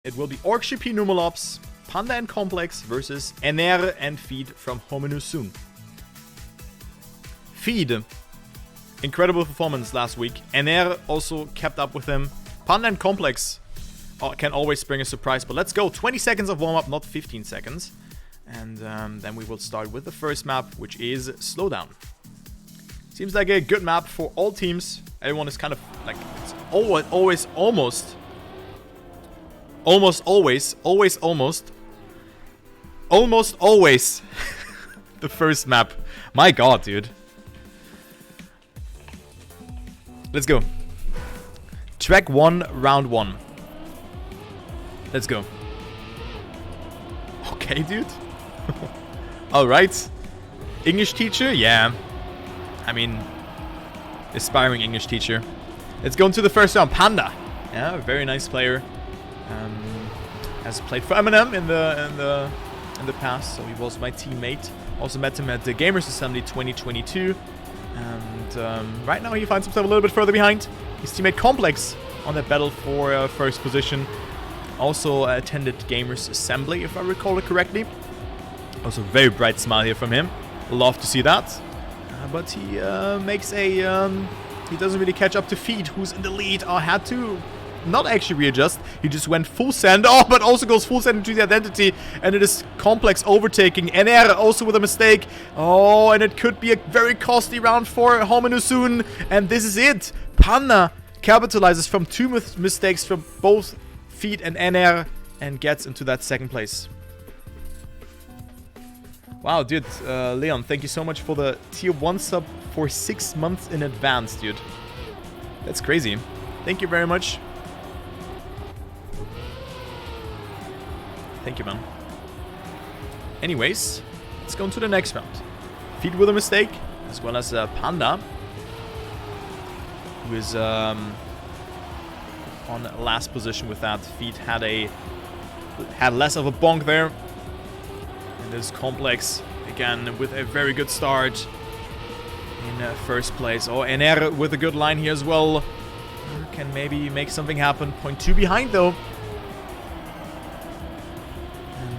It will be OrcGP Numelops, Panda and Complex versus Ener and Feed from Homyno Tsun. Feed, incredible performance last week. Ener also kept up with him. Panda and Complex can always bring a surprise, but let's go. 20 seconds of warm-up, not 15 seconds. And then we will start with the first map, which is Slowdown. Seems like a good map for all teams. Everyone is kind of like, it's always almost always the first map. My god, dude. Let's go. Track 1, round 1. Let's go. Okay, dude. Alright. English teacher? Yeah. I mean, aspiring English teacher. Let's go into the first round. Panda. Yeah, very nice player. Has played for Eminem in the past, so he was my teammate. Also met him at the Gamers Assembly 2022. And right now he finds himself a little bit further behind his teammate Complex on that battle for first position. Also attended Gamers Assembly, if I recall it correctly. Also very bright smile here from him. Love to see that. But he makes a... he doesn't really catch up to Feed, who's in the lead. Had to not actually readjust. He just went full send. But also goes full send into the identity. And it is Complex overtaking. Ener also with a mistake. And it could be a very costly round for Homyno Tsun. And this is it. Panda capitalizes from two mistakes from both Feed and Ener and gets into that second place. Wow, dude. Leon, thank you so much for the tier 1 sub for 6 months in advance, dude. That's crazy. Thank you very much. Thank you, man. Anyways, let's go into the next round. Feed with a mistake, as well as Panda, who is on last position with that. Feed had less of a bonk there. And this Complex, again, with a very good start in first place. Ener with a good line here as well. Can maybe make something happen. 0.2 behind, though.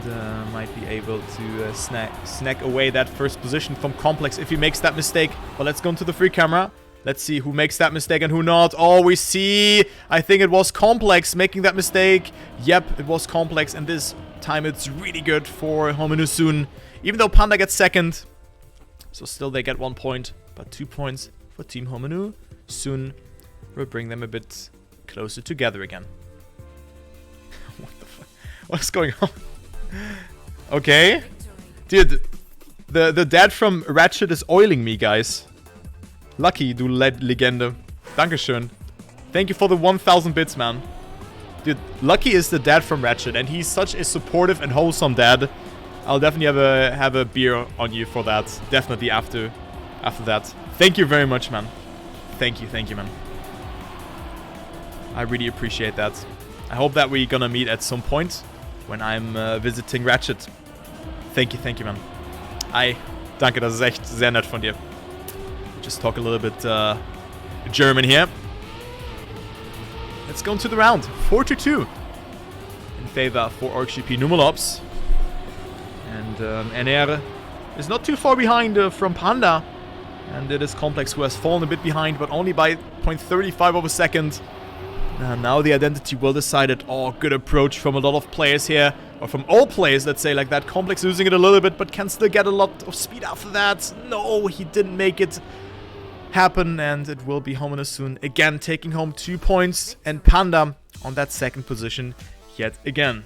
And might be able to snack away that first position from Complex if he makes that mistake. But let's go into the free camera. Let's see who makes that mistake and who not. We see... I think it was Complex making that mistake. Yep, it was Complex. And this time it's really good for Homyno Tsun. Even though Panda gets second. So still they get 1 point. But 2 points for Team Homyno Tsun will bring them a bit closer together again. What the fuck? What's going on? Okay. Dude, the dad from Ratchet is oiling me, guys. Lucky, du Legende. Dankeschön. Thank you for the 1000 bits, man. Dude, Lucky is the dad from Ratchet, and he's such a supportive and wholesome dad. I'll definitely have a beer on you for that. Definitely after that. Thank you very much, man. Thank you, man. I really appreciate that. I hope that we're gonna meet at some point when I'm visiting Ratchet. Thank you, man. Danke, das ist echt sehr nett von dir. Just talk a little bit German here. Let's go into the round. 4-2 in favor for OrcGP Numelops. And Ener is not too far behind from Panda. And it is Complex who has fallen a bit behind, but only by 0.35 of a second. Now the identity will decide it. Good approach from a lot of players here. Or from all players, let's say, like that. Complex losing it a little bit, but can still get a lot of speed after that. No, he didn't make it happen, and it will be Homyno Tsun again taking home 2 points, and Panda on that second position yet again.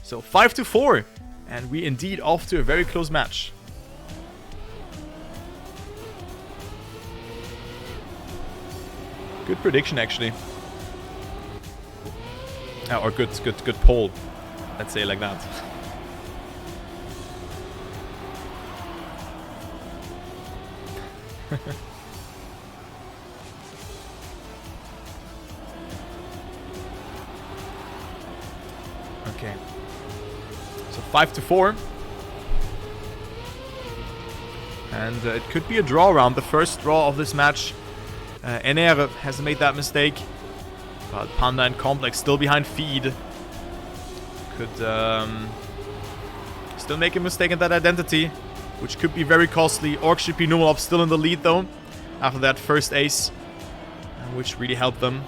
So 5-4, and we indeed off to a very close match. Good prediction, actually. Or good poll. Let's say it like that. Okay. So 5-4. And it could be a draw round. The first draw of this match. Ener has made that mistake. But Panda and Complex still behind Feed. could still make a mistake in that identity, which could be very costly. OrcGP Numelops still in the lead though, after that first ace, which really helped them.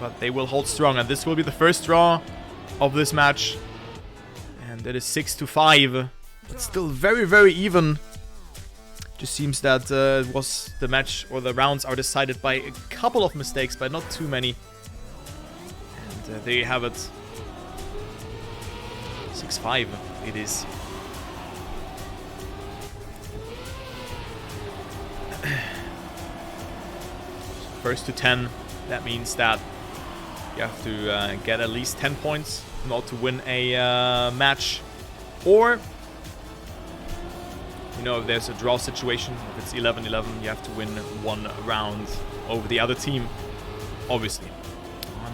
But they will hold strong, and this will be the first draw of this match. And it is 6-5, but still very, very even. Just seems that it was the match, or the rounds are decided by a couple of mistakes, but not too many. And there you have it. 6-5 it is. First to 10, that means that you have to get at least 10 points in order to win a match. Or, you know, if there's a draw situation, if it's 11-11, you have to win one round over the other team, obviously.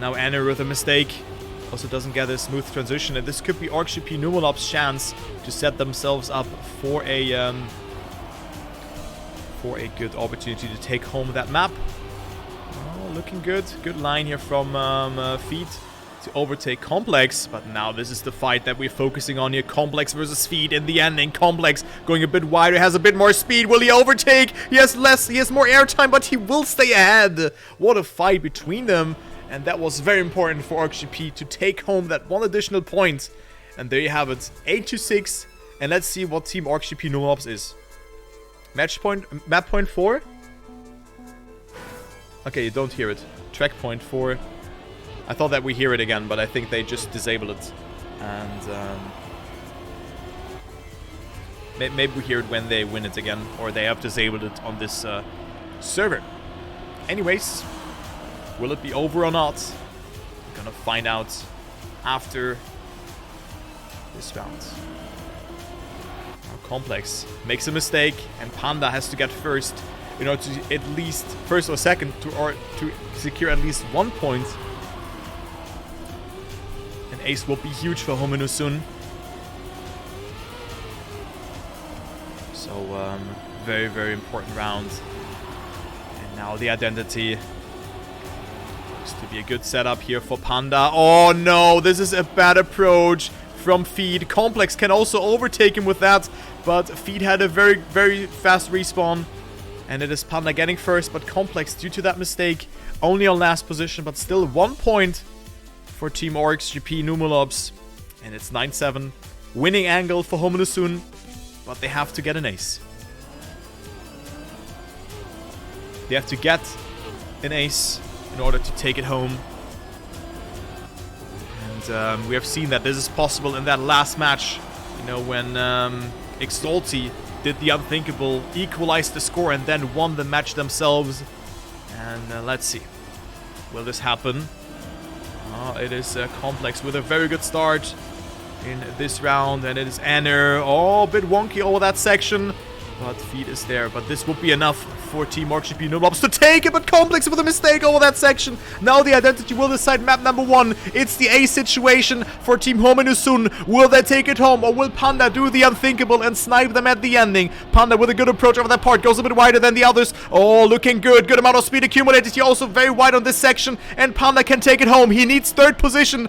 Now Ener with a mistake. Also doesn't get a smooth transition, and this could be OrcGP Numelops' chance to set themselves up for a good opportunity to take home that map. Oh, looking good. Good line here from Feed to overtake Complex, but now this is the fight that we're focusing on here. Complex versus Feed in the ending. Complex going a bit wider, has a bit more speed. Will he overtake? He has more airtime, but he will stay ahead. What a fight between them. And that was very important for OrcGP to take home that one additional point. And there you have it, 8-6. And let's see what Team OrcGP Numelops is. Map point 4? Okay, you don't hear it. Track point 4. I thought that we hear it again, but I think they just disable it. And maybe we hear it when they win it again, or they have disabled it on this server. Anyways, will it be over or not? We're gonna find out after this round. Now Complex makes a mistake, and Panda has to get first in order to at least first or second to secure at least 1 point. An ace will be huge for Homyno Tsun. So very, very important round. And now the identity. To be a good setup here for Panda. Oh no, this is a bad approach from Feed. Complex can also overtake him with that, but Feed had a very, very fast respawn. And it is Panda getting first, but Complex, due to that mistake, only on last position, but still 1 point for Team OrcGP Numelops. And it's 9-7. Winning angle for Homyno Tsun, but they have to get an ace. They have to get an ace in order to take it home. And we have seen that this is possible in that last match. You know, when Exalty did the unthinkable, equalized the score, and then won the match themselves. And let's see. Will this happen? Oh, it is Complex with a very good start in this round. And it is Ener. Oh, a bit wonky over that section. But Feed is there. But this would be enough for Team OrcGP Numelops to take it, but Complex with a mistake over that section. Now the identity will decide map number 1. It's the A situation for Team Homyno Tsun. Will they take it home, or will Panda do the unthinkable and snipe them at the ending? Panda with a good approach over that part, goes a bit wider than the others. Oh, looking good. Good amount of speed accumulated here, also very wide on this section, and Panda can take it home. He needs second position,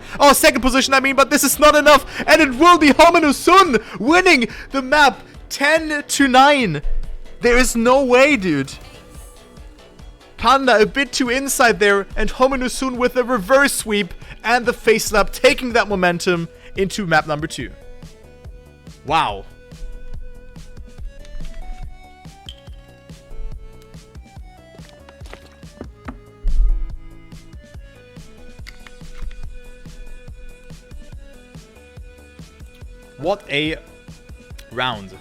I mean, but this is not enough, and it will be Homyno Tsun winning the map 10-9. There is no way, dude. Panda a bit too inside there, and Homyno Tsun with a reverse sweep and the face slap, taking that momentum into map number 2. Wow. What a round.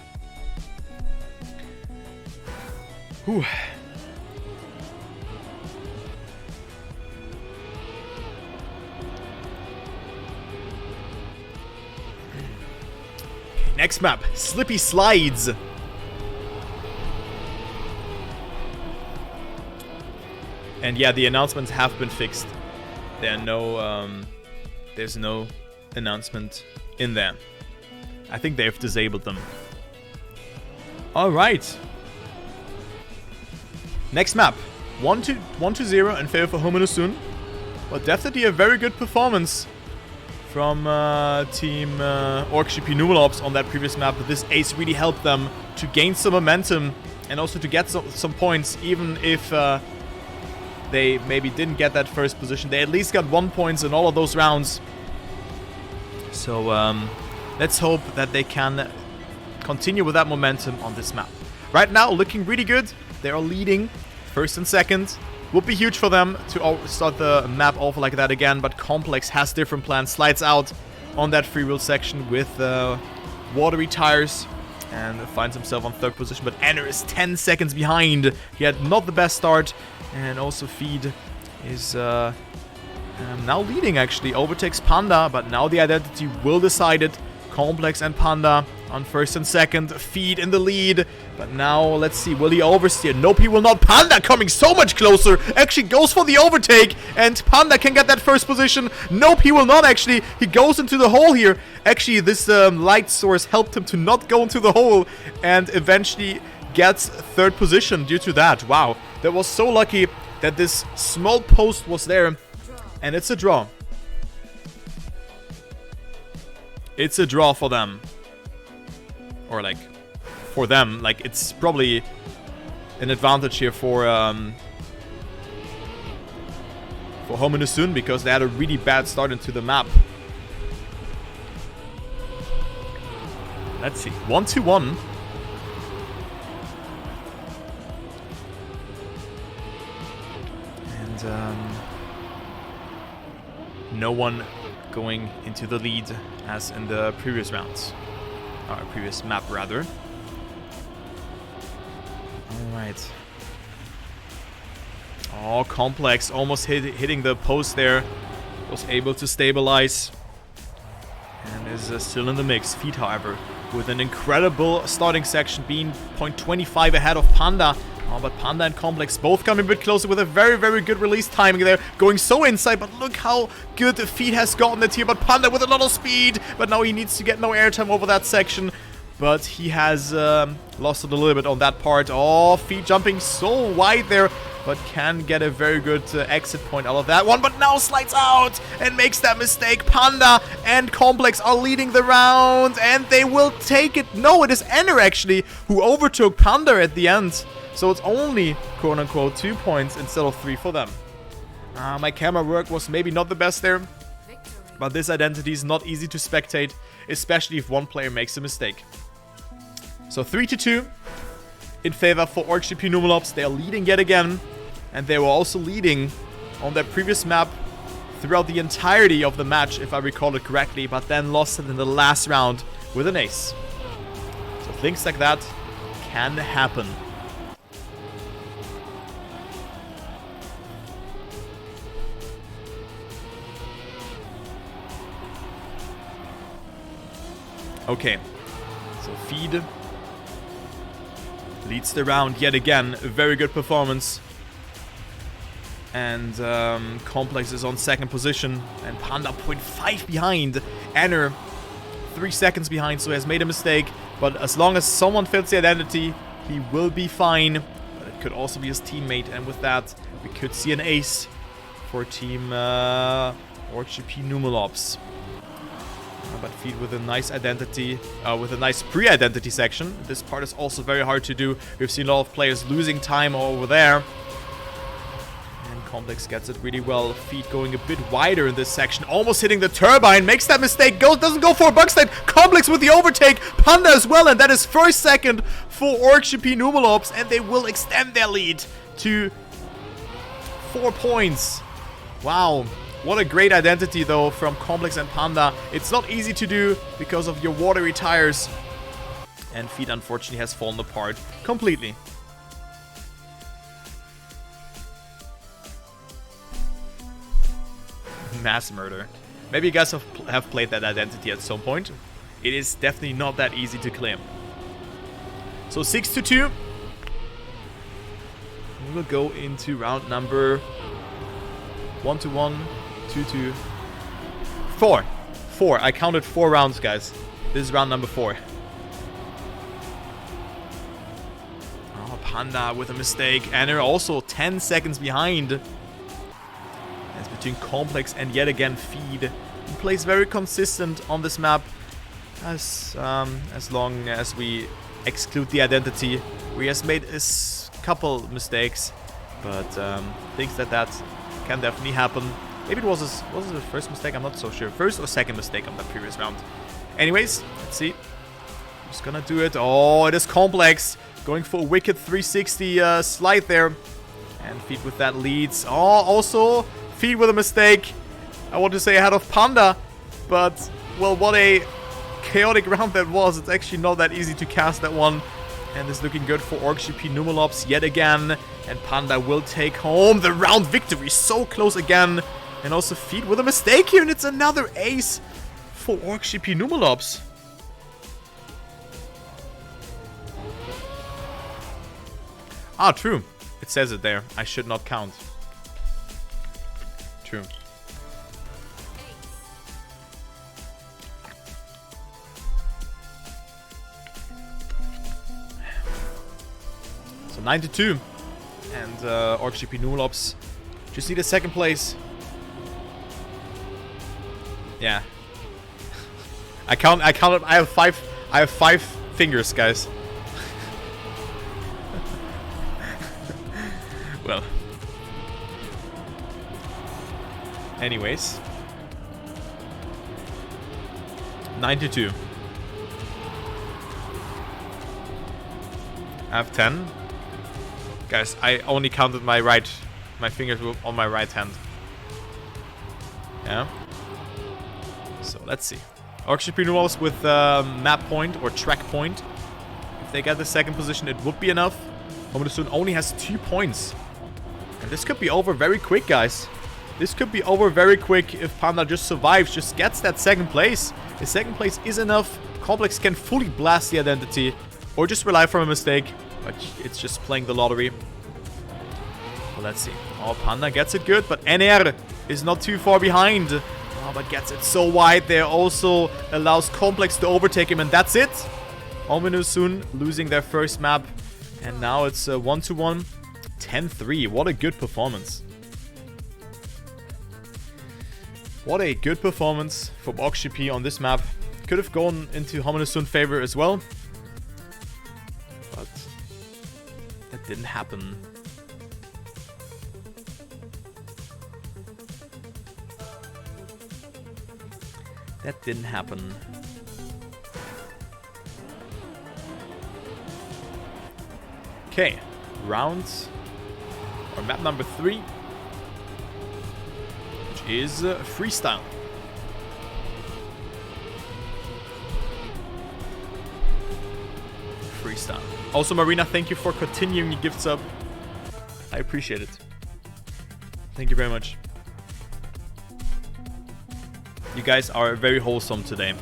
Whew. Next map, Slippy Slides. And yeah, the announcements have been fixed. There are no, there's no announcement in there. I think they've disabled them. All right. Next map, 1-0 in favor for Homyno Tsun. But definitely a very good performance from Team GP Numelops on that previous map. But this ace really helped them to gain some momentum and also to get some points, even if they maybe didn't get that first position. They at least got 1 point in all of those rounds. So let's hope that they can continue with that momentum on this map. Right now, looking really good. They are leading first and second. Would be huge for them to start the map off like that again, but Complex has different plans. Slides out on that freewheel section with watery tires and finds himself on third position. But Ener is 10 seconds behind. He had not the best start, and also Feed is now leading actually. Overtakes Panda, but now the identity will decide it. Complex and Panda on first and second. Feed in the lead. But now, let's see, will he oversteer? Nope, he will not. Panda coming so much closer. Actually goes for the overtake. And Panda can get that first position. Nope, he will not actually. He goes into the hole here. Actually, this light source helped him to not go into the hole. And eventually gets third position due to that. Wow, that was so lucky that this small post was there. And it's a draw. It's a draw for them. Or like, for them, like it's probably an advantage here for Homyno Tsun, because they had a really bad start into the map. Let's see, 1-2-1. And no one going into the lead as in the previous rounds. Or previous map, rather. Alright. Oh, Complex almost hitting the post there. Was able to stabilize. And is still in the mix. Feed, however, with an incredible starting section, being 0.25 ahead of Panda. Oh, but Panda and Complex both coming a bit closer with a very, very good release timing there. Going so inside, but look how good the Feed has gotten it here. But Panda with a lot of speed. But now he needs to get no airtime over that section. But he has lost it a little bit on that part. Oh, Feed jumping so wide there. But can get a very good exit point out of that one. But now slides out and makes that mistake. Panda and Complex are leading the round. And they will take it. No, it is Ener actually who overtook Panda at the end. So it's only, quote-unquote, 2 points instead of 3 for them. My camera work was maybe not the best there. But this identity is not easy to spectate, especially if one player makes a mistake. So 3-2 in favor for GP Numelops. They are leading yet again. And they were also leading on their previous map throughout the entirety of the match, if I recall it correctly. But then lost it in the last round with an ace. So things like that can happen. Okay, so Feed leads the round yet again. A very good performance. And Complex is on second position. And Panda 0.5 behind. Ener 3 seconds behind, so he has made a mistake. But as long as someone fills the identity, he will be fine. But it could also be his teammate. And with that, we could see an ace for Team GP Numelops. But Feed with a nice identity, with a nice pre-identity section. This part is also very hard to do. We've seen a lot of players losing time over there. And Complex gets it really well. Feed going a bit wider in this section. Almost hitting the turbine. Makes that mistake. Doesn't go for a bug slide. Complex with the overtake. Panda as well. And that is first second for GP Numelops. And they will extend their lead to 4 points. Wow. What a great identity, though, from Complex and Panda. It's not easy to do because of your watery tires. And Feed, unfortunately, has fallen apart completely. Mass murder. Maybe you guys have played that identity at some point. It is definitely not that easy to claim. So 6-2. We will go into round number 1-1. 2-2. 4. I counted 4 rounds, guys. This is round number 4. Oh, Panda with a mistake. Ener also 10 seconds behind. It's between Complex and yet again Feed. He plays very consistent on this map, as long as we exclude the identity, where he has made a couple mistakes, but thinks that can definitely happen. Maybe it was his first mistake, I'm not so sure. First or second mistake on that previous round. Anyways, let's see. Who's gonna do it? Oh, it is Complex. Going for a wicked 360 slide there. And Feed with that leads. Oh, also Feed with a mistake. I want to say ahead of Panda. But, well, what a chaotic round that was. It's actually not that easy to cast that one. And it's looking good for OrgGP Numelops yet again. And Panda will take home the round victory. So close again. And also Feed with a mistake here. And it's another ace for OrgGP Numelops. Ah, true. It says it there. I should not count. True. So 92. And OrgGP Numelops just need a second place. Yeah. I counted. I have five fingers, guys. Well. Anyways. 92. I have 10. Guys, I only counted my fingers were on my right hand. Yeah. So let's see. OrgGP Numelops with map point or track point. If they get the second position, it would be enough. Homyno only has 2 points. And this could be over very quick, guys. This could be over very quick if Panda just survives, just gets that second place. The second place is enough. Complex can fully blast the identity or just rely from a mistake. But it's just playing the lottery. Well, let's see. Oh, Panda gets it good, but Ener is not too far behind. Oh, but gets it so wide there. Also allows Complex to overtake him, and that's it. Homyno losing their first map. And now it's 1-1. 10-3. What a good performance. What a good performance from OrgGP on this map. Could have gone into Homyno favor as well. But that didn't happen. That didn't happen. Okay, round or map number 3, which is freestyle. Freestyle. Also, Marina, thank you for continuing your gifts up. I appreciate it. Thank you very much. You guys are very wholesome today.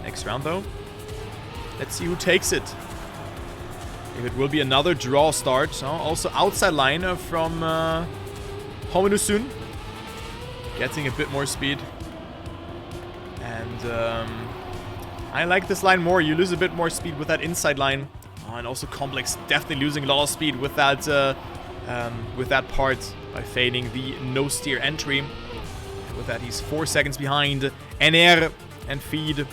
Next round though. Let's see who takes it. If it will be another draw start. Also outside line from Homyno getting a bit more speed. And I like this line more. You lose a bit more speed with that inside line. Oh, and also Complex definitely losing a lot of speed with that part by fading the no steer entry. And with that, he's 4 seconds behind Ener and Feed.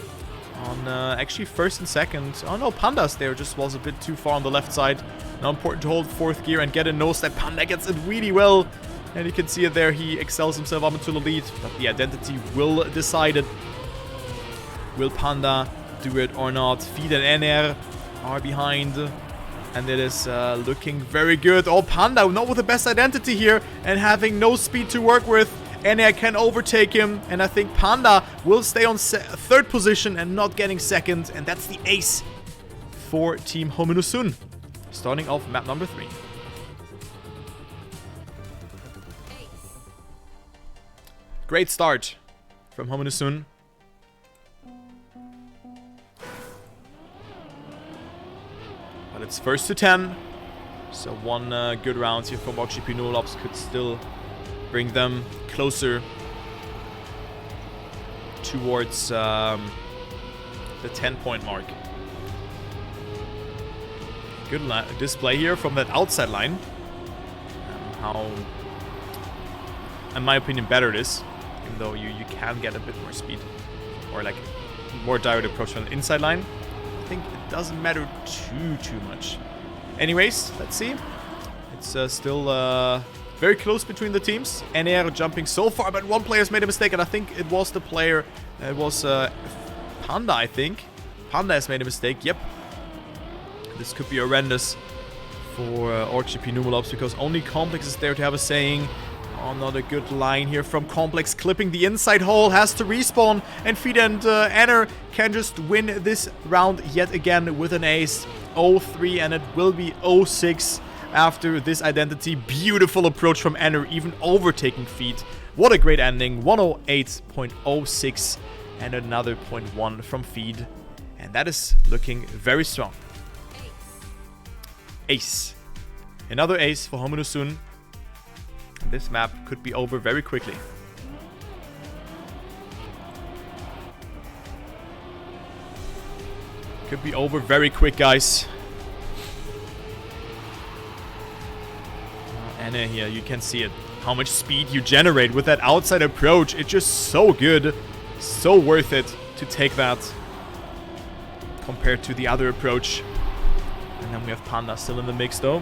On actually first and second. Oh no, Panda's there just was a bit too far on the left side. Now important to hold 4th gear and get a nose step. Panda gets it really well. And you can see it there. He excels himself up into the lead. But the identity will decide it. Will Panda do it or not? Feed and Ener are behind. And it is looking very good. Oh, Panda not with the best identity here. And having no speed to work with. Ener can overtake him, and I think Panda will stay on 3rd position and not getting 2nd, and that's the ace for Team Homyno. Starting off map number 3. Great start from Homyno. But it's first to 10, so one good round here from OrgGP Numelops could still bring them closer towards the 10-point mark. Good display here from that outside line. how, in my opinion, better it is. Even though you can get a bit more speed. Or like more direct approach from the inside line. I think it doesn't matter too much. Anyways, let's see. It's still very close between the teams. Ener jumping so far, but one player's made a mistake, and I think it was the player. It was Panda, I think. Panda has made a mistake. Yep. This could be horrendous for RGP Numelops because only Complex is there to have a saying. Oh, not a good line here from Complex. Clipping the inside hole, has to respawn. And Feed and Ener can just win this round yet again with an ace. 0-3, and it will be 0-6 after this identity. Beautiful approach from Ener, even overtaking Feed. What a great ending. 108.06 and another 0.1 from Feed. And that is looking very strong. Ace. Another ace for Homyno Tsun. This map could be over very quickly. Could be over very quick, guys. Ener here, you can see it. How much speed you generate with that outside approach. It's just so good. So worth it to take that compared to the other approach. And then we have Panda still in the mix, though.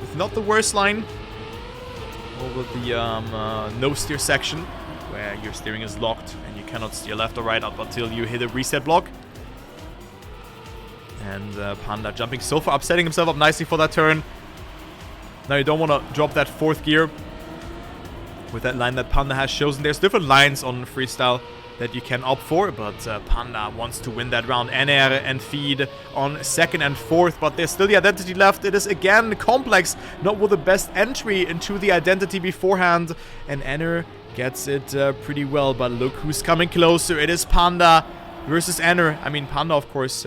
With not the worst line. Over the no steer section, where your steering is locked and you cannot steer left or right up until you hit a reset block. And Panda jumping so far up, setting himself up nicely for that turn. Now you don't want to drop that fourth gear with that line that Panda has chosen. There's different lines on freestyle that you can opt for, but Panda wants to win that round. Ener and Feed on second and fourth, but there's still the identity left. It is again Complex, not with the best entry into the identity beforehand, and Ener gets it pretty well, but look who's coming closer. It is Panda versus Ener. I mean, Panda, of course,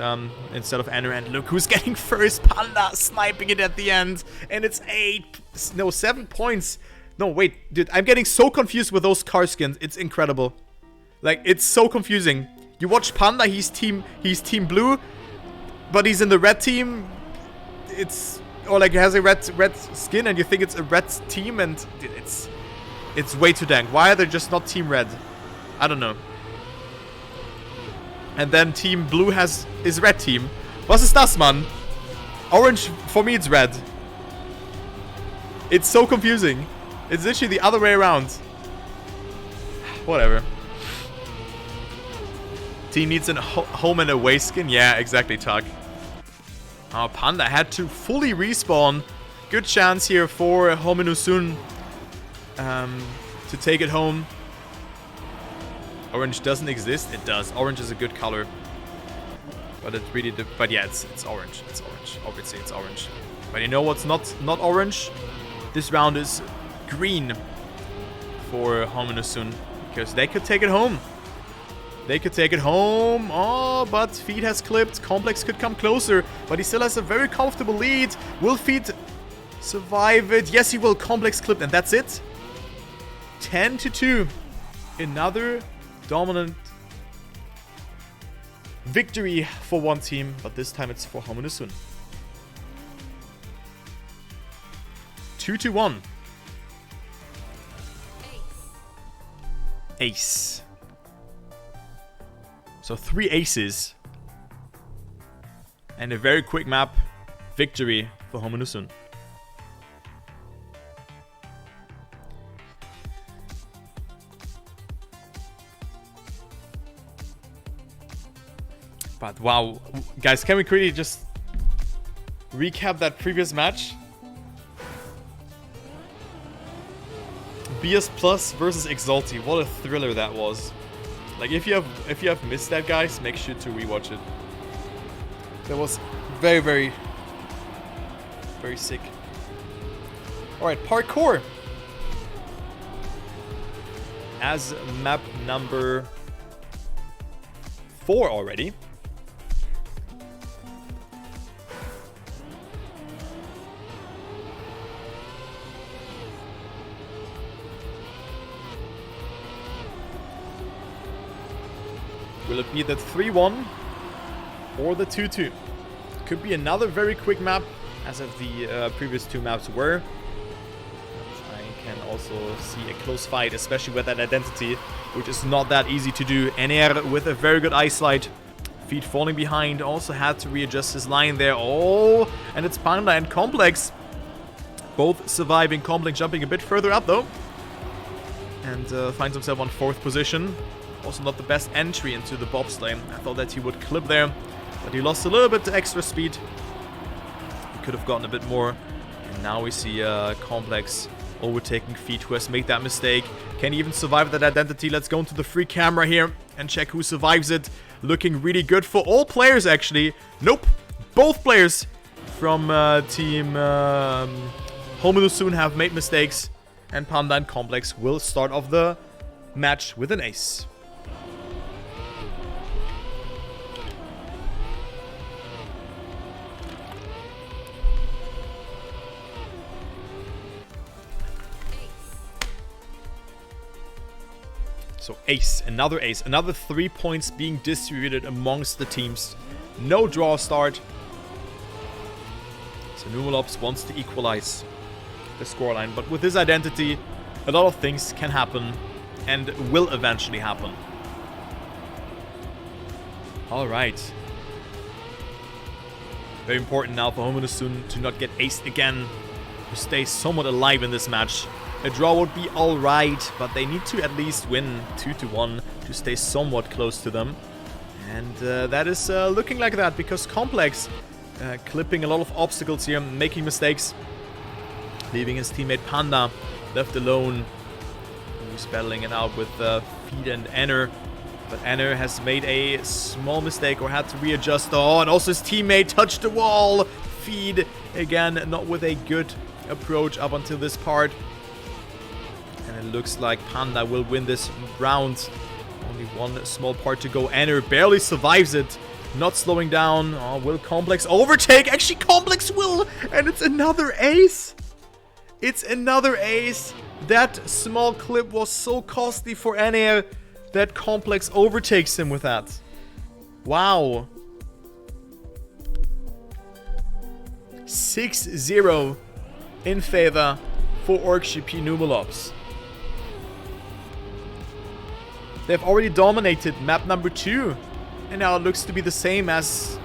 instead of Ener, and look who's getting first. Panda sniping it at the end, and it's 7 points. No, wait, dude, I'm getting so confused with those car skins. It's incredible. Like, it's so confusing. You watch Panda, he's team blue, but he's in the red team. Or like he has a red skin, and you think it's a red team, and it's way too dang. Why are they just not team red? I don't know. And then team blue is red team. Was ist das, man? Orange, for me, it's red. It's so confusing. It's literally the other way around. Whatever. Team needs a home and away skin. Yeah, exactly, Tug. Oh, Panda had to fully respawn. Good chance here for Homyno Tsun to take it home. Orange doesn't exist. It does. Orange is a good color. But it really... But yeah, it's orange. It's orange. Obviously, it's orange. But you know what's not orange? This round is green for Homyno Tsun. Because they could take it home. They could take it home. Oh, but Feed has clipped. Complex could come closer, but he still has a very comfortable lead. Will Feed survive it? Yes, he will. Complex clipped, and that's it. 10-2. Another dominant victory for one team, but this time it's for Homyno Tsun. 2-1. Ace. So 3 aces. And a very quick map victory for Homyno Tsun. But wow, guys, can we quickly just recap that previous match? BS Plus versus Exalty. What a thriller that was. Like, if you have missed that, guys, make sure to rewatch it. That was very, very, very sick. Alright, parkour. As map number 4 already. Will it be the 3-1 or the 2-2? Could be another very quick map, as of the previous 2 maps were. also see a close fight, especially with that identity, which is not that easy to do. Ener with a very good ice slide. Feet falling behind, also had to readjust his line there. Oh, and it's Panda and Complex. Both surviving. Complex jumping a bit further up though. And finds himself on 4th position. Also not the best entry into the bobsleigh. I thought that he would clip there, but he lost a little bit extra speed. He could have gotten a bit more. And now we see Complex overtaking Feet, who has made that mistake. Can he even survive that identity? Let's go into the free camera here and check who survives it. Looking really good for all players, actually. Nope. Both players from team Homyno Tsun have made mistakes. And Panda and Complex will start off the match with an ace. So ace, another 3 points being distributed amongst the teams. No draw start. So Numelops wants to equalize the scoreline, but with this identity, a lot of things can happen and will eventually happen. Alright. Very important now for Homyno Tsun to not get aced again, to stay somewhat alive in this match. A draw would be alright, but they need to at least win 2-1 to stay somewhat close to them. And that is looking like that, because Complex clipping a lot of obstacles here, making mistakes, leaving his teammate Panda left alone, who's battling it out with Feet and Ener. But Ener has made a small mistake or had to readjust. Oh, and also his teammate touched the wall. Feet again, not with a good approach up until this part. And it looks like Panda will win this round. Only one small part to go. Ener barely survives it. Not slowing down. Oh, will Complex overtake? Actually, Complex will. And it's another ace. It's another ace. That small clip was so costly for Ener that Complex overtakes him with that. Wow. 6-0 in favor for OrgGP Numelops. They've already dominated map number 2. And now it looks to be the same as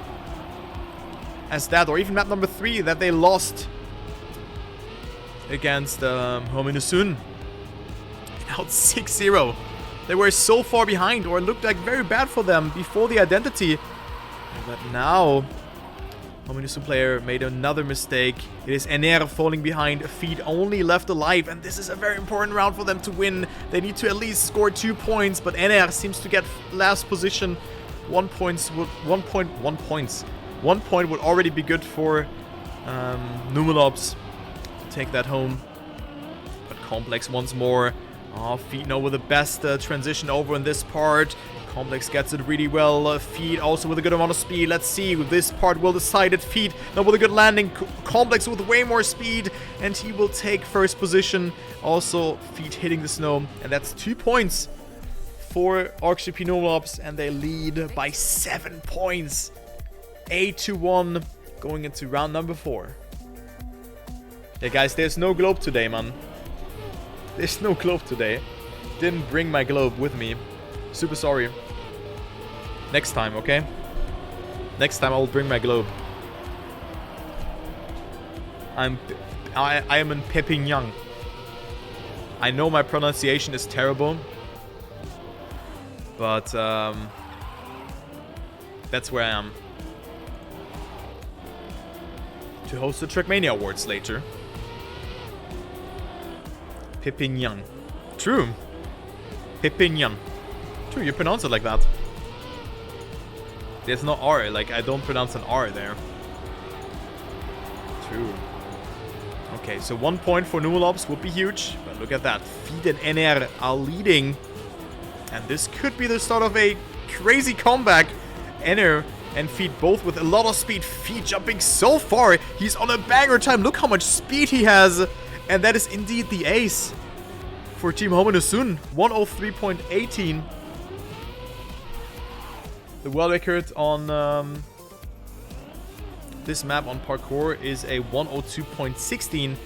that. Or even map number 3 that they lost against Homyno Tsun. Now it's 6-0. They were so far behind, or it looked like very bad for them before the identity. But now, Homyno Tsun player made another mistake. It is Ener falling behind, Feet only left alive, and this is a very important round for them to win. They need to at least score 2 points, but Ener seems to get last position. 1 point would already be good for Numelops to take that home. But Complex once more. Oh, Feet now with the best transition over in this part. Complex gets it really well. Feet also with a good amount of speed. Let's see. This part will decide it. Feet now with a good landing. Complex with way more speed. And he will take first position. Also, Feet hitting the snow. And that's 2 points for OrgGP Numelops. And they lead by 7 points. 8-1 going into round number 4. Yeah, guys, there's no globe today, man. There's no globe today. Didn't bring my globe with me. Super sorry. Next time, okay? Next time I will bring my globe. I am in Perpignan. I know my pronunciation is terrible. But that's where I am. To host the Trackmania Awards later. Perpignan. True. Perpignan. True, you pronounce it like that. There's no R, like I don't pronounce an R there. True. Okay, so 1 point for Numelops would be huge. But look at that. Feet and Ener are leading. And this could be the start of a crazy comeback. Ener and Feet both with a lot of speed. Feet jumping so far. He's on a banger time. Look how much speed he has. And that is indeed the ace for Team Homyno Tsun. 103.18. The world record on this map on parkour is a 102.16.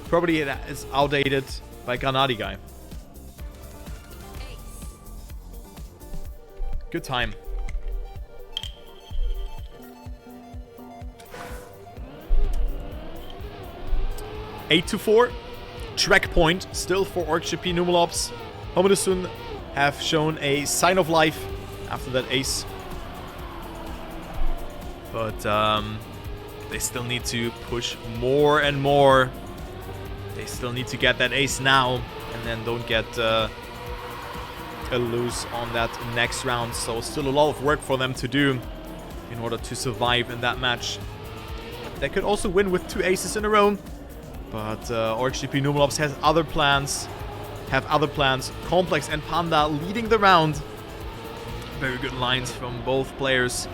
Probably it is outdated, by Granadi guy. Good time. Eight to 4. Track point still for OrgGP Numelops. Homyno Tsun have shown a sign of life after that ace. But they still need to push more and more. They still need to get that ace now and then don't get a lose on that next round. So still a lot of work for them to do in order to survive in that match. They could also win with 2 aces in a row. But OrgGP Numelops has other plans. Complex and Panda leading the round. Very good lines from both players.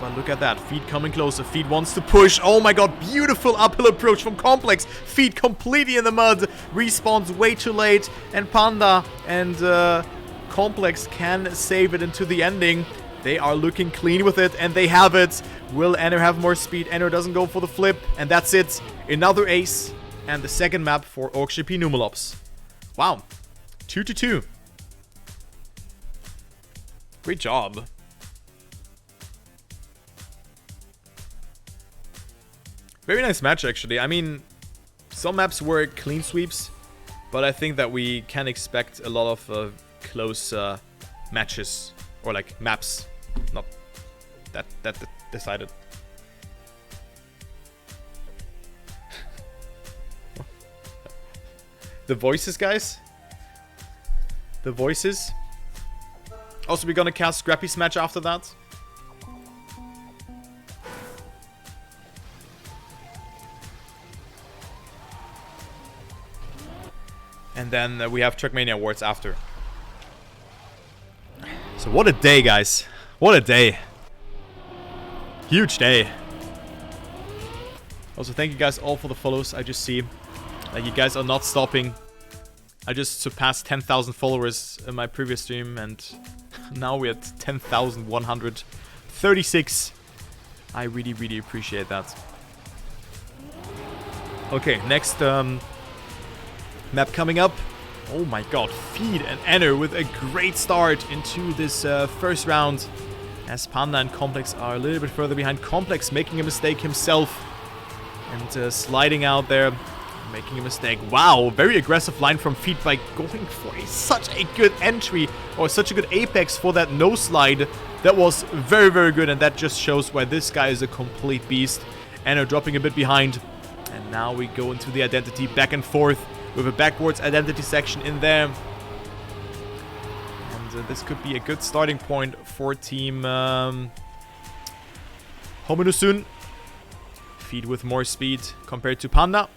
But look at that. Feed coming closer. Feed wants to push. Oh my god. Beautiful uphill approach from Complex. Feed completely in the mud. Respawns way too late. And Panda and Complex can save it into the ending. They are looking clean with it. And they have it. Will Ener have more speed? Ener doesn't go for the flip. And that's it. Another ace. And the second map for OrgGP Numelops. Wow. 2 to 2. Great job. Very nice match, actually. I mean, some maps were clean sweeps, but I think that we can expect a lot of close matches, or like maps. Not that decided. The voices, guys. The voices. Also, we're gonna cast Scrappy's match after that. And then we have Trackmania Awards after. So what a day, guys. What a day. Huge day. Also, thank you guys all for the follows. I just see that you guys are not stopping. I just surpassed 10,000 followers in my previous stream, and now we're at 10,136. I really, really appreciate that. Okay, next map coming up. Oh my god, Feed and Ener with a great start into this first round. As Panda and Complex are a little bit further behind. Complex making a mistake himself. And sliding out there. Making a mistake. Wow, very aggressive line from Feed by going for such a good entry. Or such a good apex for that no slide. That was very, very good. And that just shows why this guy is a complete beast. Ener dropping a bit behind. And now we go into the identity back and forth. With a backwards identity section in there. And this could be a good starting point for team Homyno Tsun. Feed with more speed compared to Panda.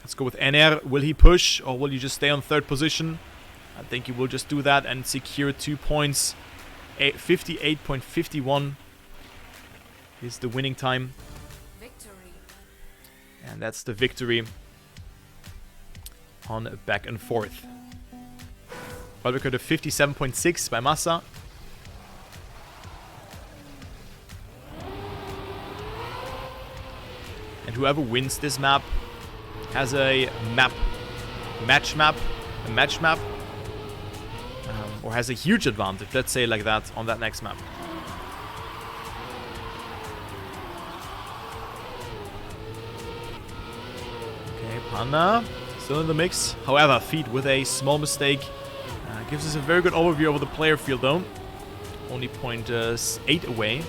Let's go with Ener. Will he push or will he just stay on third position? I think he will just do that and secure 2 points. 58.51 is the winning time. Victory. And that's the victory. On back and forth. But we got a 57.6 by Massa. And whoever wins this map has a match map, or has a huge advantage, let's say like that, on that next map. Okay, Panda. Still in the mix. However, Feed with a small mistake. Gives us a very good overview over the player field though. Only 0.8 away.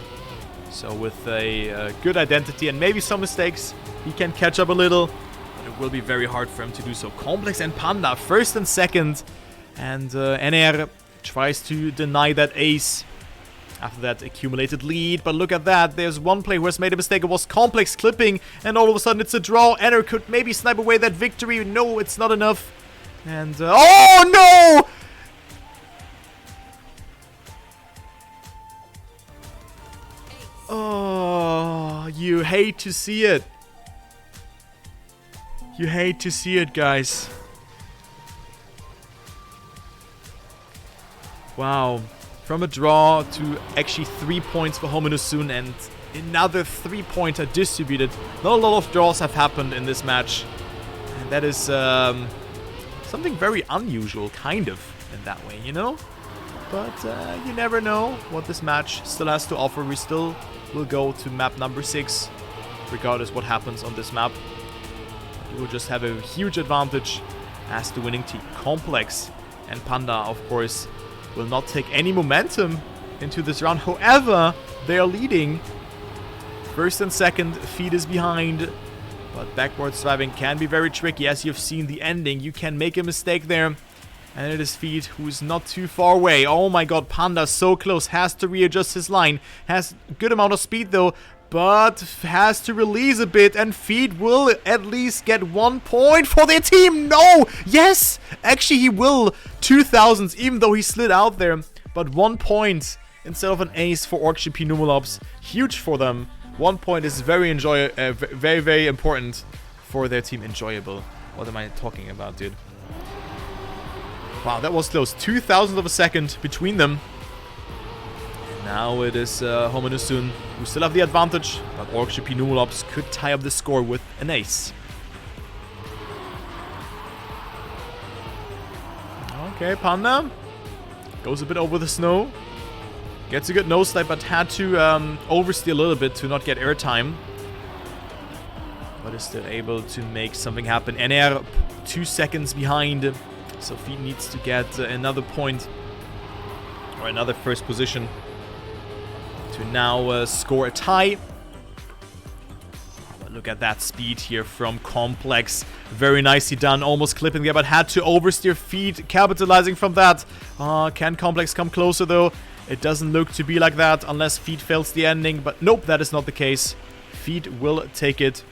So with a good identity and maybe some mistakes, he can catch up a little. But it will be very hard for him to do so. Complex and Panda, first and second. And Ener tries to deny that ace. After that accumulated lead, but look at that. There's one player who has made a mistake. It was Complex clipping, and all of a sudden it's a draw. Ener could maybe snipe away that victory. No, it's not enough. And oh no! Oh, you hate to see it. You hate to see it, guys. Wow. From a draw to actually 3 points for Homyno Tsun and another 3-pointer distributed. Not a lot of draws have happened in this match. And that is Something very unusual, kind of, in that way, you know? But you never know what this match still has to offer. We still will go to map number 6, regardless what happens on this map. We will just have a huge advantage as the winning team. Complex and Panda, of course, will not take any momentum into this round. However, they are leading. First and second, Feed is behind. But backwards driving can be very tricky. As you've seen the ending, you can make a mistake there. And it is Feed who is not too far away. Oh my god, Panda so close. Has to readjust his line. Has a good amount of speed though. But has to release a bit. And Feed will at least get 1 point for their team. No! Yes! Actually, he will. 2000s, even though he slid out there. But 1 point instead of an ace for OrcGP Numelops. Huge for them. 1 point is very, very important for their team. Enjoyable. What am I talking about, dude? Wow, that was close. 2,000th of a second between them. Now it is Homyno Tsun who still have the advantage, but OrcGP Numelops could tie up the score with an ace. Okay, Panda goes a bit over the snow. Gets a good nosedive, but had to oversteer a little bit to not get airtime. But is still able to make something happen. Ener 2 seconds behind. So Feed needs to get another point or another first position to now score a tie. But look at that speed here from Complex. Very nicely done. Almost clipping there, but had to oversteer. Feed capitalizing from that. Can Complex come closer though? It doesn't look to be like that unless Feed fails the ending. But nope, that is not the case. Feed will take it.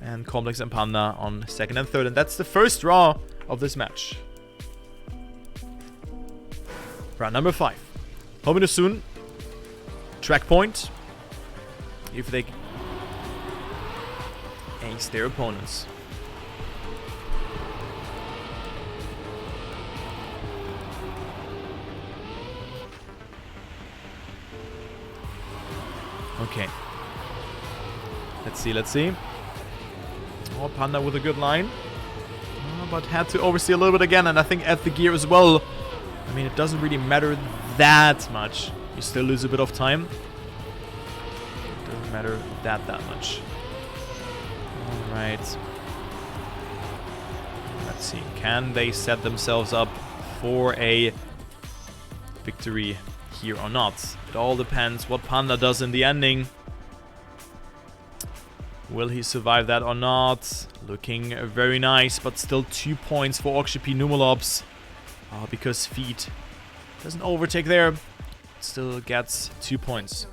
And Complex and Panda on second and third. And that's the first draw of this match. Round number 5. Homyno Tsun. Track point. If they ace their opponents. Okay. Let's see. Oh, Panda with a good line. Oh, but had to oversee a little bit again, and I think at the gear as well. I mean, it doesn't really matter that much. You still lose a bit of time. It doesn't matter that much. Alright. Let's see. Can they set themselves up for a victory here or not? It all depends what Panda does in the ending. Will he survive that or not? Looking very nice, but still 2 points for OrcGP Numelops. Because Feed doesn't overtake there. Still gets 2 points.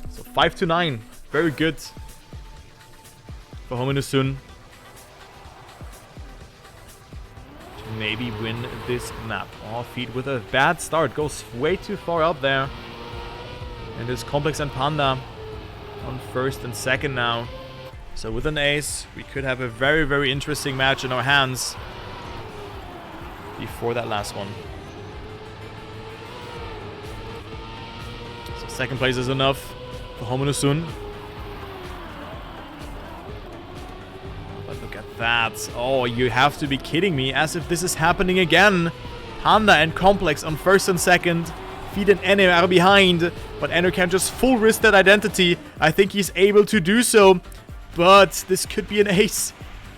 So 5-9. Very good for Homyno Tsun. To maybe win this map. Oh, Feed with a bad start. Goes way too far out there. And it's Complex and Panda on first and second now. So with an ace, we could have a very, very interesting match in our hands before that last one. So second place is enough for Homyno Tsun. But look at that. Oh, you have to be kidding me. As if this is happening again. Panda and Complex on first and second. Feed and Ener are behind. But Ener can just full risk that identity. I think he's able to do so. But this could be an ace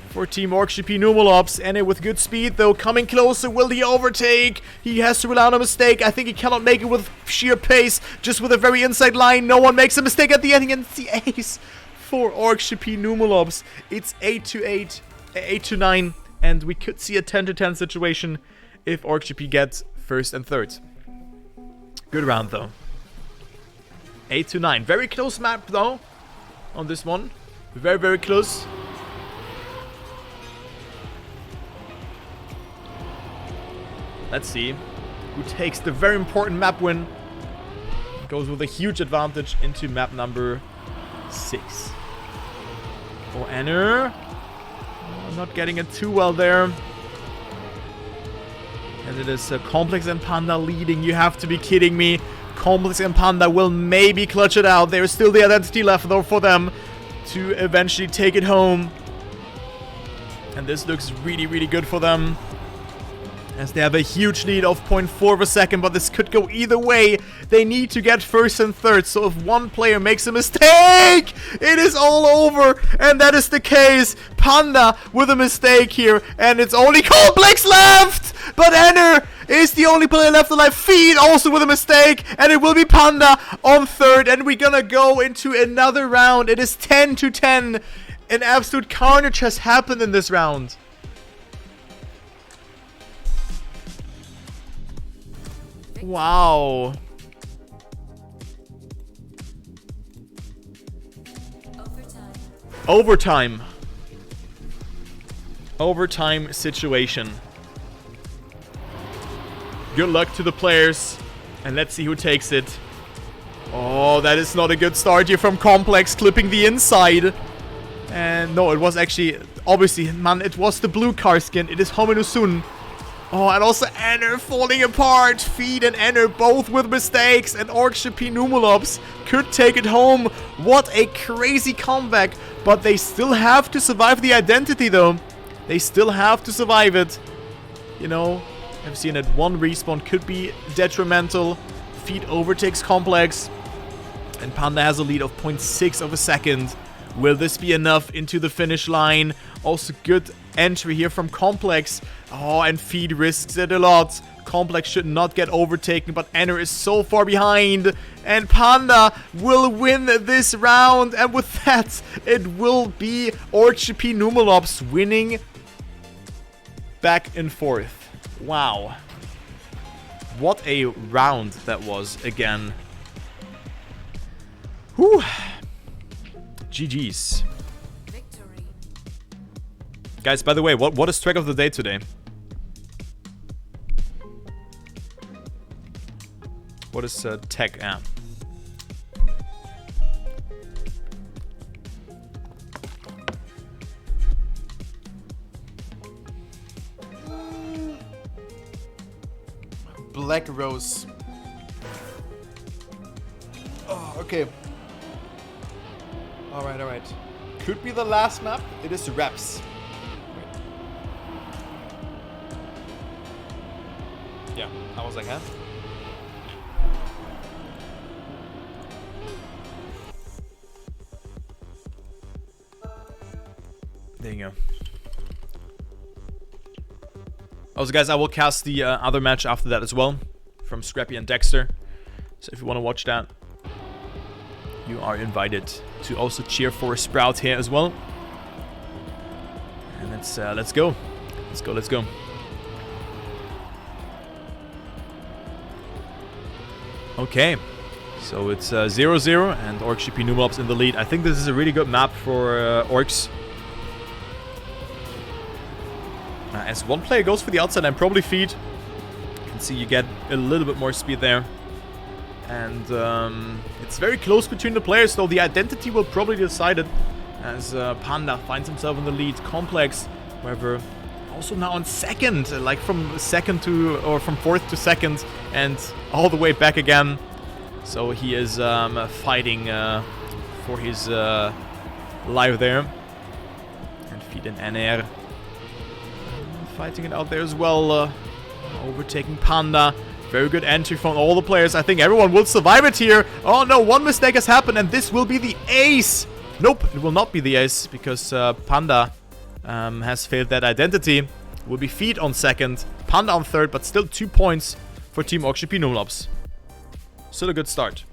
for Team OrcGP Numelops. Ener with good speed though, coming closer. Will he overtake? He has to rely on a mistake. I think he cannot make it with sheer pace. Just with a very inside line. No one makes a mistake at the ending. And it's the ace for OrcGP Numelops. It's 8-8, 8-9. And we could see a 10-10 situation if OrcGP gets first and third. Good round though. 8-9. Very close map though on this one. Very, very close. Let's see who takes the very important map win. Goes with a huge advantage into map number 6. For Ener. Not getting it too well there. And it is Complex and Panda leading. You have to be kidding me. Complex and Panda will maybe clutch it out. There is still the identity left though for them. to eventually take it home. And this looks really, really good for them, as they have a huge lead of 0.4 of a second, but this could go either way. They need to get first and third, so if one player makes a mistake, it is all over, and that is the case. Panda with a mistake here, and it's only Complex left, but Ener is the only player left alive. Feed also with a mistake, and it will be Panda on third, and we're gonna go into another round. It is 10-10. An absolute carnage has happened in this round. Wow. Overtime. Overtime situation. Good luck to the players. And let's see who takes it. Oh, that is not a good start here from Complex, clipping the inside. And no, it was actually, obviously, man, it was the blue car skin. It is Homyno Tsun. Oh, and also Ener falling apart. Feed and Ener both with mistakes. And exalty Numelops could take it home. What a crazy comeback. But they still have to survive the identity, though. They still have to survive it. You know, I've seen it. One respawn could be detrimental. Feed overtakes Complex. And Panda has a lead of 0.6 of a second. Will this be enough into the finish line? Also good entry here from Complex. Oh, and Feed risks it a lot. Complex should not get overtaken, but Ener is so far behind. And Panda will win this round. And with that, it will be exalty Numelops winning back and forth. Wow. What a round that was again. Whew. GG's. Victory. Guys, by the way, what is track of the day today? What is tech app? Black Rose. Oh, okay. Alright, alright. Could be the last map. It is reps. Wait. Yeah, I was like, huh? There you go. Also, guys, I will cast the other match after that as well, from Scrappy and Dexter. So if you want to watch that, you are invited to also cheer for Sprout here as well. And let's go. Let's go. Okay. So it's 0-0 and exalty Numelops in the lead. I think this is a really good map for Orcs. As one player goes for the outside and probably Feed. You can see you get a little bit more speed there. And it's very close between the players, though the identity will probably be decided as Panda finds himself in the lead. Complex, however, also now on second, like from second to, or from fourth to second, and all the way back again. So he is fighting for his life there. And Feed and Ener fighting it out there as well, overtaking Panda. Very good entry from all the players. I think everyone will survive it here. Oh no, one mistake has happened and this will be the ace. Nope, it will not be the ace because Panda has failed that identity. Will be Feed on second, Panda on third, but still 2 points for Team exalty Numelops. Still a good start.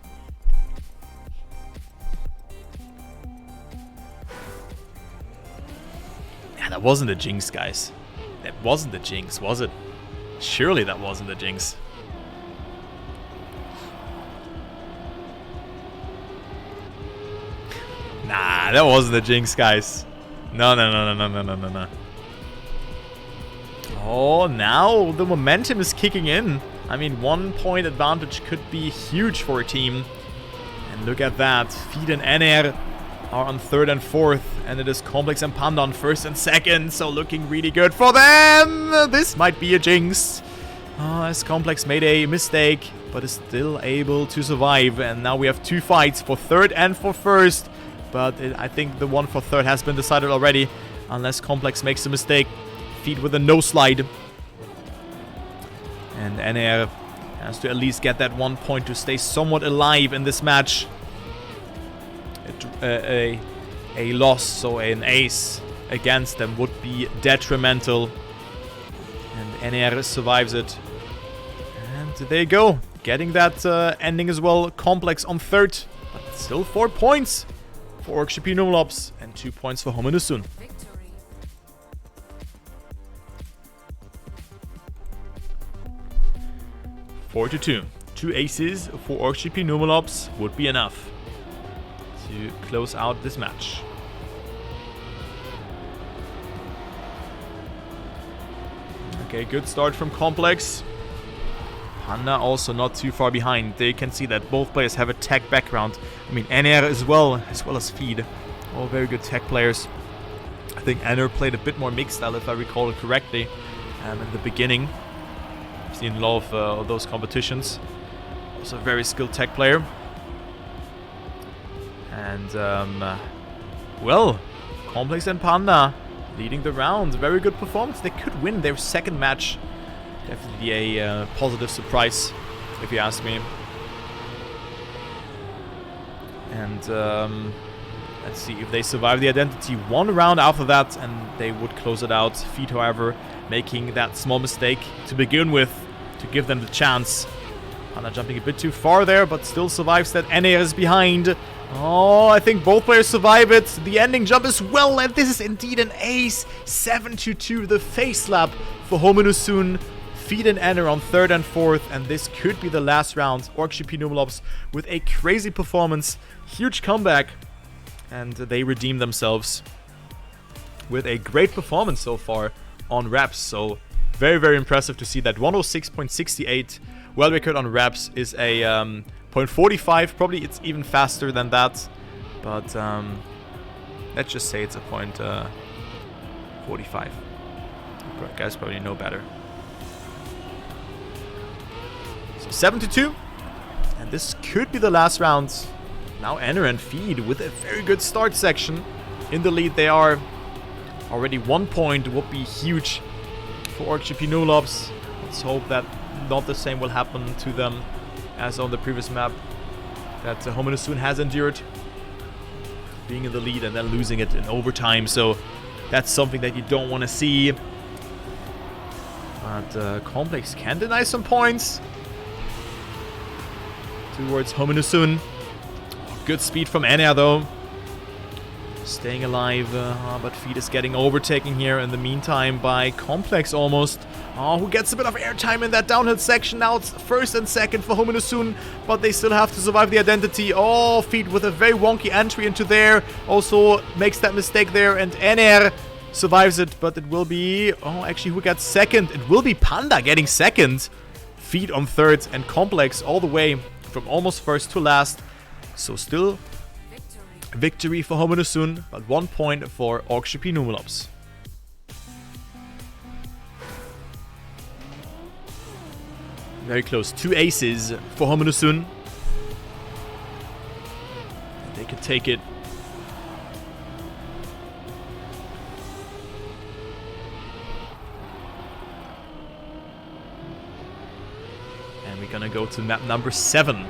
Yeah, that wasn't a jinx, guys. That wasn't the jinx, was it? Surely that wasn't the jinx. Nah, that wasn't the jinx, guys. No. Oh, now the momentum is kicking in. I mean, 1 point advantage could be huge for a team. And look at that. Feed and Ener are on third and fourth. And it is Complex and Panda on first and second. So looking really good for them. This might be a jinx. As Complex made a mistake, but is still able to survive. And now we have 2 fights for third and for first. but I think the one for third has been decided already, unless Complex makes a mistake. Feed with a no slide. And Ener has to at least get that 1 point to stay somewhat alive in this match. A loss, so an ace against them would be detrimental. And Ener survives it. And there you go. Getting that ending as well. Complex on third. But still 4 points for Orkship Numelops. And 2 points for Homyno Tsun. 4-2. 2 aces for Orkship Numelops would be enough to close out this match. Okay, good start from Complex. Panda also not too far behind. They can see that both players have a tech background. I mean, Ener as well as Feed. All very good tech players. I think Ener played a bit more mixed style, if I recall it correctly, in the beginning. I've seen a lot of those competitions. Also a very skilled tech player. And, well, Complex and Panda leading the round. Very good performance. They could win their second match. Definitely a positive surprise, if you ask me. And let's see if they survive the identity. 1 round after that, and they would close it out. Feed, however, making that small mistake to begin with to give them the chance. Panda jumping a bit too far there, but still survives that. Ener is behind. Oh, I think both players survive it. The ending jump as well, and this is indeed an ace. 7-2, the face slap for Homyno Tsun. Feed and Ener on third and fourth, and this could be the last round. Orkship Numelops with a crazy performance, huge comeback, and they redeem themselves with a great performance so far on reps. So very, very impressive to see that 106.68 world record on reps is a 0.45. Probably it's even faster than that, but let's just say it's a 0.45. You guys probably know better. 7-2, and this could be the last round. Now Ener and Feed with a very good start section. In the lead they are. Already 1 point would be huge for Orkship Numelops. Let's hope that not the same will happen to them as on the previous map that Homyno Tsun has endured. Being in the lead and then losing it in overtime, so that's something that you don't want to see. But Complex can deny some points towards Homyno Tsun. Good speed from Ener though. Staying alive, but Feed is getting overtaken here in the meantime by Complex almost. Who gets a bit of airtime in that downhill section. Now it's first and second for Homyno Tsun, but they still have to survive the identity. Oh, Feed with a very wonky entry into there. Also makes that mistake there, and Ener survives it, but it will be... Oh, actually, who gets second? It will be Panda getting second. Feed on third, and Complex all the way from almost first to last. So still victory for Homyno Tsun, but 1 point for Orkship Numelops. Very close. 2 aces for Homyno Tsun. They could take it. And we're gonna go to map number 7.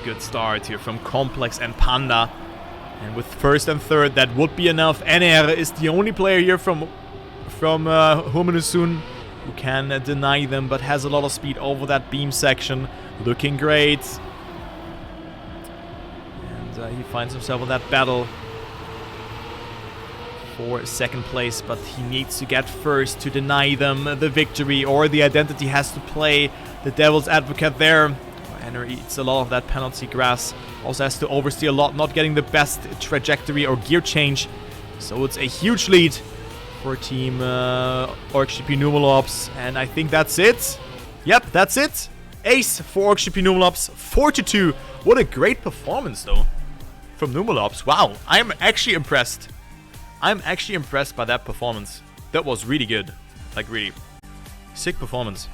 Good start here from Complex and Panda, and with first and third that would be enough. Ener is the only player here from Homyno Tsun who can deny them, but has a lot of speed over that beam section. Looking great, and he finds himself in that battle for second place, but he needs to get first to deny them the victory, or the identity has to play the devil's advocate there. Ener eats a lot of that penalty grass. Also has to oversteer a lot, not getting the best trajectory or gear change. So it's a huge lead for Team Orkship Numelops. And I think that's it. Yep, that's it. Ace for Orkship Numelops. 4-2. What a great performance, though, from Numelops. Wow, I'm actually impressed. I'm actually impressed by that performance. That was really good. Like, really sick performance.